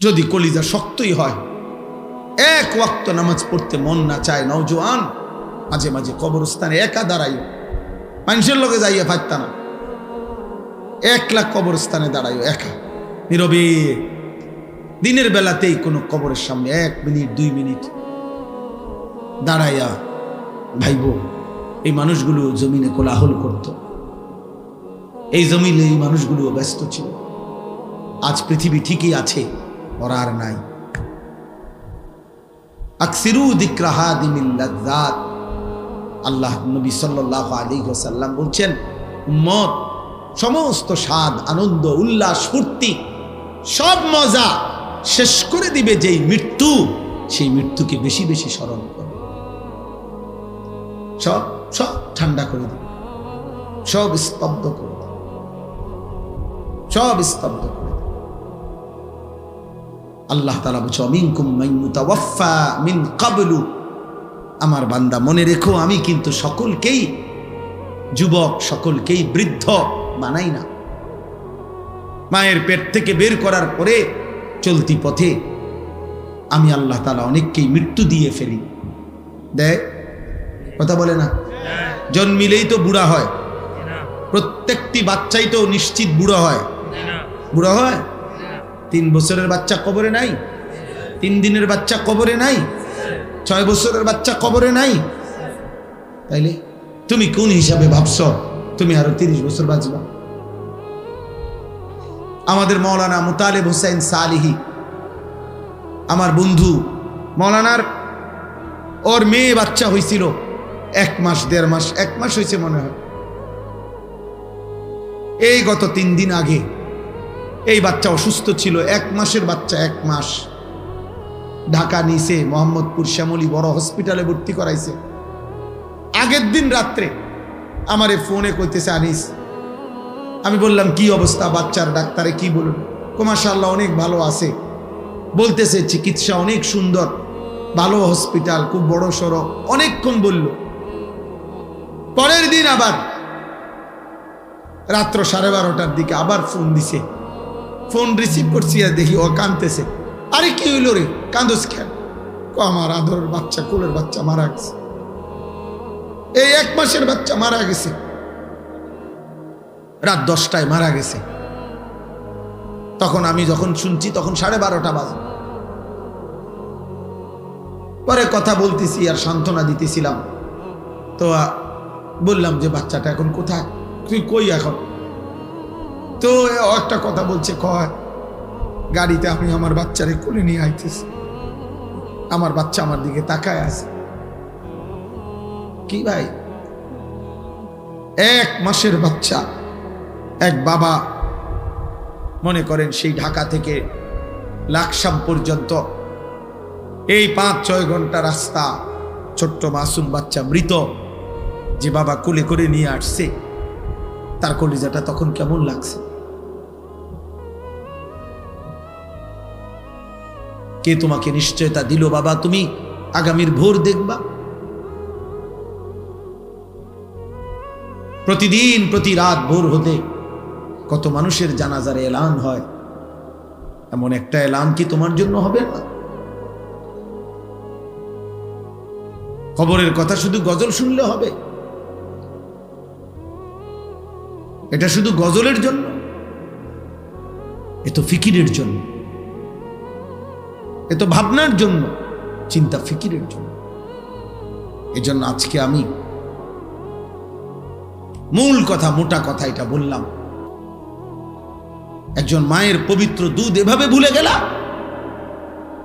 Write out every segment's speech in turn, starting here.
যদি কলিজা শক্তই হয়, এক ওয়াক্ত নামাজ পড়তে মন না চায়, নওজোয়ান মাঝে মাঝে কবরস্থানে একা দাঁড়াইও, মানুষের লোকে যাইয়া পারতা না, একলা কবরস্থানে দাঁড়াইও একা নীরবে, দিনের বেলাতেই কোনো কবরের সামনে 1 মিনিট 2 মিনিট দাঁড়াইয়া ভাইবো এই মানুষগুলো জমিনে কোলাহল করত, এই জমিনে এই মানুষগুলো ব্যস্ত ছিল। আজ পৃথিবী ঠিকই আছে, ওরা আর নাই। আকসিরু যিকরা হাদিমিল লাযযাত, আল্লাহ নবী সাল্লাল্লাহু আলাইহি ওয়াসাল্লাম বলছেন, উম্মত সমস্ত স্বাদ, আনন্দ, উল্লাস, ফুর্তি, সব মজা শেষ করে দিবে যেই মৃত্যু, সেই মৃত্যুকে বেশি বেশি স্মরণ করো। সব সব ঠান্ডা করে দিবে, সব স্তব্ধ করে দিবে, সব স্তব্ধ করে দিবে। আল্লাহ তাআলা বলছে, মিনকুম মান ইউতাওয়াফা মিন ক্বাবলু, আমার বান্দা মনে রেখো আমি কিন্তু সকলকেই যুবক, সকলকেই বৃদ্ধ বানাই না। মায়ের পেট থেকে বের করার পরে চলতি পথে আমি আল্লাহ তাআলা অনেককেই মৃত্যু দিয়ে ফেলি। দেখ কথা বলে না, জন্মিলেই তো বুড়া হয়, প্রত্যেকটি বাচ্চাই তো নিশ্চিত বুড়া হয়, বুড়া হয়। 3 বছরের বাচ্চা কবরে নাই, 3 দিনের বাচ্চা কবরে নাই, 6 বছরের বাচ্চা কবরে নাই। তাইলে তুমি কোন হিসাবে ভাবছ তুমি আরো 30 বছর বাঁচবা? আমাদের মৌলানা মুতালেব হোসেন সালিহি, আমার বন্ধু, মৌলানার ওর মেয়ে বাচ্চা হয়েছিল 1 মাস 1.5 মাস, 1 মাস হয়েছে মনে হয়। এই গত 3 দিন আগে এই বাচ্চা অসুস্থ ছিল, 1 মাসের বাচ্চা, 1 মাস। ঢাকা নিছে, মোহাম্মদপুর শ্যামলী বড় হসপিটালে ভর্তি করাইছে। আগের দিন রাত্রে আমারে ফোনে কইতেছে, আনিস, আমি বললাম কি অবস্থা বাচ্চার? ডাক্তারে কি বলুন? মাশাআল্লাহ অনেক ভালো আছে, বলতেছে চিকিৎসা অনেক সুন্দর, ভালো হসপিটাল, খুব বড় সড়ো, অনেকক্ষণ বলল। পরের দিন আবার রাত্র 12:30টার দিকে আবার ফোন দিছে, ফোন রিসিভ করছি আর দেখি ও কাঁদতেছে। আরে কি হইল রে, কান্দোস কেন? আমার আদরের বাচ্চা, কোলের বাচ্চা মারা গেছে, এই 1 মাসের বাচ্চা মারা গেছে, রাত 10টায় মারা গেছে। তখন আমি যখন শুনছি তখন 12:30 বাজে। পরে কথা বলতেছি আর সান্ত্বনা দিতেছিলাম, তো বললাম যে বাচ্চাটা এখন কোথায়, তুই কই এখন? তো একটা কথা বলছে, কয় গাড়িতে আমি আমার বাচ্চারে কোলে নিয়ে আইতেছি, আমার বাচ্চা আমার দিকে তাকায় আছে। কি ভাই, 1 মাসের বাচ্চা, এক বাবা মনে করেন সেই ঢাকা থেকে লাকসাম পর্যন্ত এই 5-6 ঘন্টা রাস্তা, ছোট্ট মাসুম বাচ্চা মৃত, যে বাবা কোলে করে নিয়ে আসছে, তার কলিজাটা তখন কেমন লাগছে? কে তোমাকে নিশ্চয়তা দিল বাবা তুমি আগামীর ভোর দেখবা? প্রতিদিন প্রতি রাত ভোর হতে কত মানুষের জানাজার এলান হয়, এমন একটা এলান কি তোমার জন্য হবে না? খবরের কথা শুধু গজল শুনলে হবে? এটা শুধু গজলের জন্য? এ তো ফিকিরের জন্য, এ তো ভাবনার জন্য, চিন্তা ফিকিরের জন্য। এজন্য আজকে আমি মূল কথা, মোটা কথা এটা বললাম, একজন মায়ের পবিত্র দুধ এভাবে ভুলে গেলা,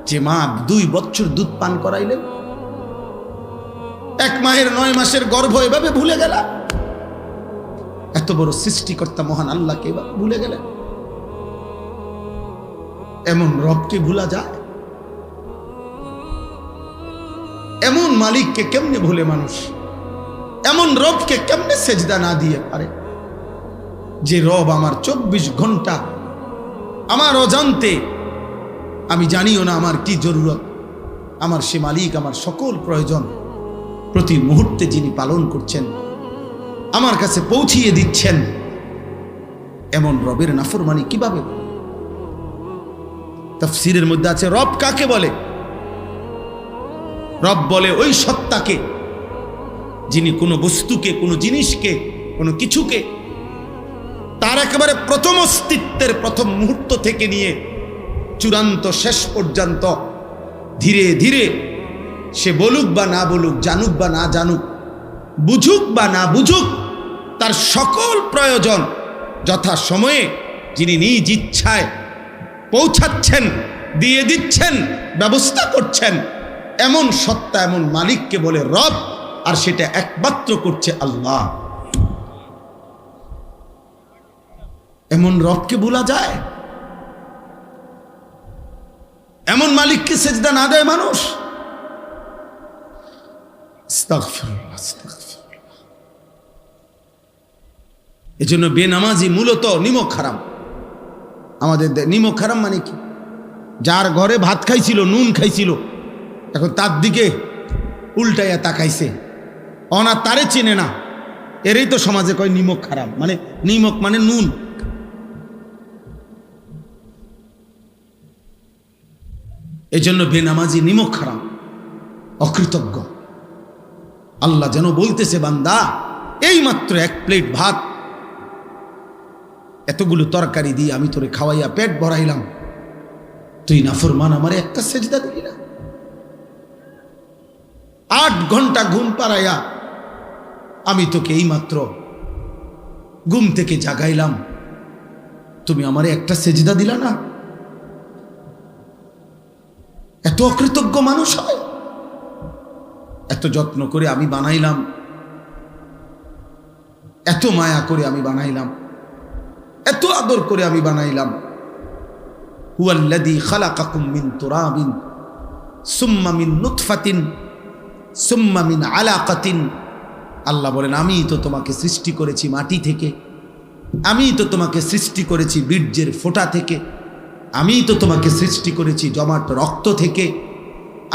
যে মা 2 বছর দুধ পান করাইলেন, 1 মায়ের 9 মাসের গর্ভ এভাবে ভুলে গেলা, এত বড় সৃষ্টিকর্তা মহান আল্লাহকে এভাবে ভুলে গেলেন। এমন রবকে ভুলা যায়? এমন মালিককে কেমনে ভুলে মানুষ? এমন রবকে কেমনে সেজদা না দিয়ে পারে? যে রব আমার 24 ঘন্টা আমার অজান্তে, আমি জানিও না আমার কি জরুরত, আমার সে মালিক আমার সকল প্রয়োজন প্রতি মুহূর্তে যিনি পালন করছেন, আমার কাছে পৌঁছিয়ে দিচ্ছেন, এমন রবের নাফরমানি কিভাবে? তাফসীরের মধ্যে আছে রব কাকে বলে? রব বলে ওই সত্তাকে যিনি কোনো বস্তুকে, কোনো জিনিসকে, কোনো কিছুকে তার একেবারে প্রথম অস্তিত্বের প্রথম মুহূর্ত থেকে নিয়ে চূড়ান্ত শেষ পর্যন্ত ধীরে ধীরে সে বলুক বা না বলুক, জানুক বা না জানুক, বুঝুক বা না বুঝুক, তার সকল প্রয়োজন যথা সময়ে যিনি নিজ ইচ্ছায় পৌঁছাচ্ছেন, দিয়ে দিচ্ছেন, ব্যবস্থা করছেন, এমন সত্তা, এমন মালিককে বলে রব। আর সেটা একমাত্র করছে আল্লাহ। এমন রবকে ভোলা যায়? এমন মালিককে সেজদা না দেয় মানুষ? আস্তাগফিরুল্লাহ, আস্তাগফিরুল্লাহ। এজন্য বেনামাজি মূলত নিমক হারাম। আমাদের নিমক হারাম মানে কি? যার ঘরে ভাত খাইছিল, নুন খাইছিল, এখন তার দিকে উল্টাইয়া তাকাইছে, অনা তারে চেনে না, এরই তো সমাজে কয় নিমক হারাম। মানে নিমক মানে নুন। এই জন্য বেনামাজি নিমক হারাম, অকৃতজ্ঞ। আল্লাহ যেন বলতেছে, বান্দা এই মাত্র এক প্লেট ভাত, এতগুলো তরকারি দিয়ে আমি তোরে খাওয়াইয়া পেট ভরাইলাম, তুই নাফরমান আমারে একটা সেজদা দিলি না। 8 ঘন্টা ঘুম পাড়াইয়া আমি তোকে এই মাত্র ঘুম থেকে জাগাইলাম, তুমি আমারে একটা সেজদা দিলা না। এত অকৃতজ্ঞ মানুষ হয়? এত যত্ন করে আমি বানাইলাম, এত মায়া করে আমি বানাইলাম, এত আদর করে আমি বানাইলাম। হুয়াল্লাযী খালাকাকুম মিন তুরাবিন সুম্মা মিন নুতফাতিন সুম্মা মিন আলাকাতিন। আল্লাহ বলেন, আমি তো তোমাকে সৃষ্টি করেছি মাটি থেকে, আমি তো তোমাকে সৃষ্টি করেছি বীর্যের ফোঁটা থেকে, আমি তো তোমাকে সৃষ্টি করেছি জমাট রক্ত থেকে,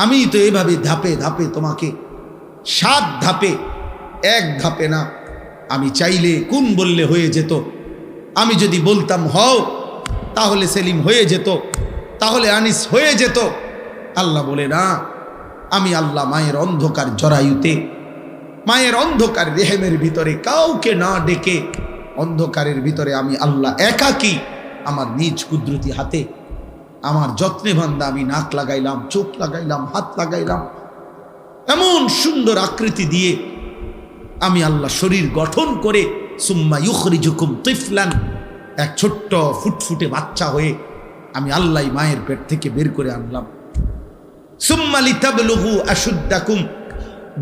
আমি তো এভাবে ধাপে ধাপে তোমাকে 7 ধাপে, 1 ধাপে না। আমি চাইলে কোন বললে হয়ে যেত, আমি যদি বলতাম হও তাহলে সেলিম হয়ে যেত, তাহলে আনিস হয়ে যেত। আল্লাহ বলে না, আমি আল্লাহ মায়ের অন্ধকার জরায়ুতে, মায়ের অন্ধকার রেহেমের ভিতরে কাউকে না ডেকে, অন্ধকারের ভিতরে আমি আল্লাহ একাকী আমার নিজ কুদরতি হাতে আমার যত্নে বান্দা আমি নাক লাগাইলাম, চোখ লাগাইলাম, হাত লাগাইলাম, এমন সুন্দর আকৃতি দিয়ে আমি আল্লাহ শরীর গঠন করে সুম্মা ইউখরিজুকুম তিফলান, এক ছোট্ট ফুটফুটে বাচ্চা হয়ে আমি আল্লাহ মায়ের পেট থেকে বের করে আনলাম। সুম্মা লিতাবলুগু আশুদ্দাকুম,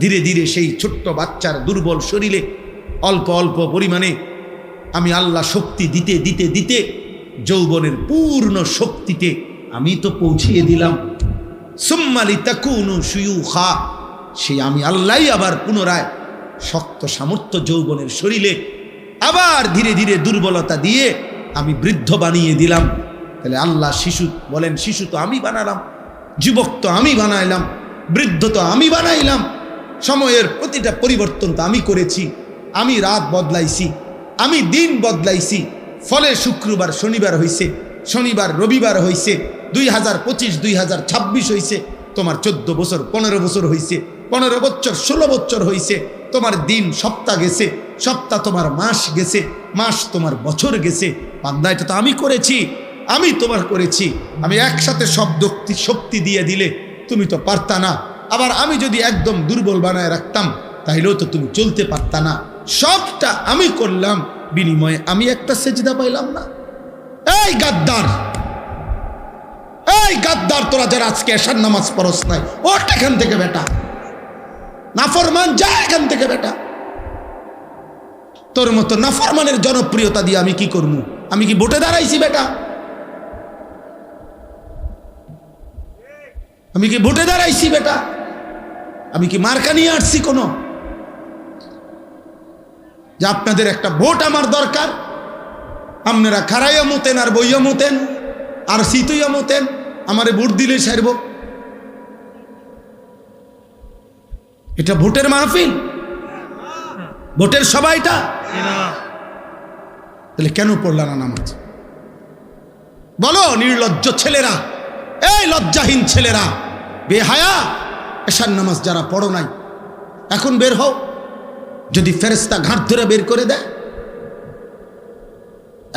ধীরে ধীরে সেই ছোট্ট বাচ্চার দুর্বল শরীরে অল্প অল্প পরিমাণে আমি আল্লাহ শক্তি দিতে দিতে দিতে যৌবনের পূর্ণ শক্তিতে আমি তো পৌঁছিয়ে দিলাম। সুম্মা লিতাকুনু শুয়ুখা, সেই আমি আল্লাহই আবার পুনরায় শক্ত সামর্থ্য যৌবনের শরীরে আবার ধীরে ধীরে দুর্বলতা দিয়ে আমি বৃদ্ধ বানিয়ে দিলাম। তাহলে আল্লাহ শিশু বলেন, শিশু তো আমি বানালাম, যুবক তো আমি বানাইলাম, বৃদ্ধ তো আমি বানাইলাম, সময়ের প্রতিটা পরিবর্তন তো আমি করেছি, আমি রাত বদলাইছি, আমি দিন বদলাইছি। ফলে শুক্রবার শনিবার হইছে, শনিবার রবিবার হইছে, 2025 2026 হইছে, তোমার 14 বছর 15 বছর হইছে, 15 বছর 16 বছর হইছে, তোমার দিন সপ্তাহ গেছে, সপ্তাহ তোমার মাস গেছে, মাস তোমার বছর গেছে। বান্দা এটা তো আমি করেছি, আমি তোমার করেছি। আমি একসাথে সব শক্তি দিয়ে দিলে তুমি তো পারতা না, আবার আমি যদি একদম দুর্বল বানায় রাখতাম তাইলেও তো তুমি চলতে পারতা না। সবটা আমি করলাম, বিনিময়ে আমি একটা সেজদা পাইলাম না। এই গাদ্দার, এই গাদ্দার, তোরা যারা আজকে এশার নামাজ পড়স নাই, ওঠ এখান থেকে বেটা, নাফরমান, যা এখান থেকে বেটা। তোর মতো নাফরমানের জনপ্রিয়তা দিয়ে আমি কি করবো? আমি কি ভোটে দাঁড়াইছি বেটা? আমি কি ভোটে দাঁড়াইছি বেটা? আমি কি মার্কা নিয়ে আসছি কোনো? যে আপনাদের একটা ভোট আমার দরকার, আপনারা খারাইয়া মতেন আর বইয়া মতেন আর শীতইয়া মতেন, আমারে ভোট দিলে সারব। এটা ভোটের মাহফিল, ভোটের সবাইটা? তাহলে কেন পড়লা না নামাজ? বলো নির্লজ্জ ছেলেরা, এই লজ্জাহীন ছেলেরা, বেহায়া, এশার নামাজ যারা পড়ো নাই এখন বের হও, যদি ফেরেশতা ঘাট ধরে বের করে দেয়।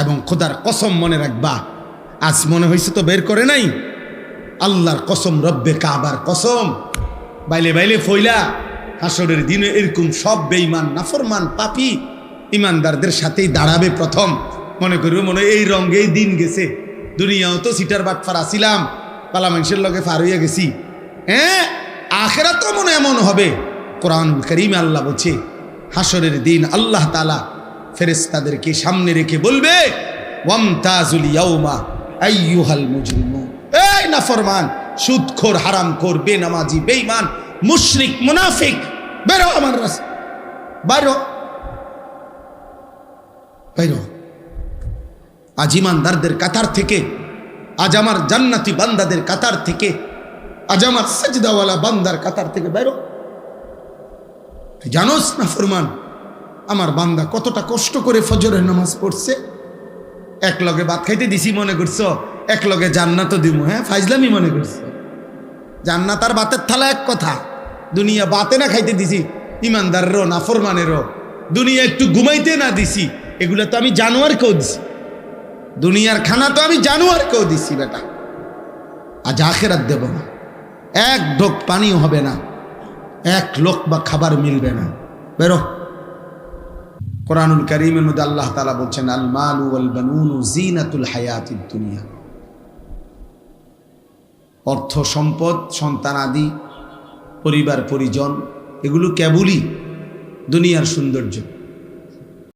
এবং খোদার কসম মনে রাখবা, আজ মনে হয়েছে তো বের করে নাই, আল্লাহর কসম, রব্বে কাবার কসম, বাইলে বাইলে ফইলা হাসরের দিনে এরকম সব বেঈমান নাফরমান পাপী ইমানদারদের সাথেই দাঁড়াবে প্রথম। মনে করবে মনে এই রঙেই দিন গেছে, দুনিয়াও তো সিটার বাটফার আসিলাম, পালা মানুষের লগে ফার হইয়া গেছি। হ্যাঁ, আখেরাত তো মনে এমন হবে। কোরআনুল কারীমে আল্লাহ বলছে হাসরের দিন আল্লাহ তাআলা ফেরেশতাদেরকে সামনে রেখে বলবে, ওয়ামতাজুল ইয়াউমা আইয়ুহাল মুজরিমুন, এই নাফরমান, সুদখোর, হারামখোর, বেনামাজি, বেঈমান, মুশরিক, মুনাফিক, বেরো আমার রাস্তা, বাইরো বাইরো। আজ ইমানদারদের কাতার থেকে, আজ আমার জান্নাতি বান্দাদের কাতার থেকে, আজ আমার সাজদাওয়ালা বান্দার কাতার থেকে বাইরো। জানোস না ফরমান, আমার বান্দা কতটা কষ্ট করে ফজরের নামাজ পড়ছে। এক লগে ভাত খাইতে দিছি মনে করছো এক লগে জান্নাতও দিব? হ্যাঁ, ফাইজলামি মনে করছো? জান্নাত আর ভাতের থালা এক কথা। দুনিয়া বাতে না খাইতে দিছি ইমানদারেরও নাফরমানেরও, দুনিয়া একটু ঘুমাইতে না দিছি, এগুলা তো আমি জানোয়ারকেও দিছি। দুনিয়ার খানা তো আমি জানোয়ারকেও দিছি বেটা। আজ আখেরাত দেব না, এক ঢোক পানিও হবে না, এক লোকমা খাবার মিলবে না, বেরো। কোরআনুল কারীমের মধ্যে আল্লাহ তাআলা বলছেন, আল মালু ওয়াল বানুনু জিনাতুল হায়াতিদ দুনিয়া। অর্থ সম্পদ, সন্তান আদি, পরিবার পরিজন, এগুলো কেবলই দুনিয়ার সৌন্দর্য।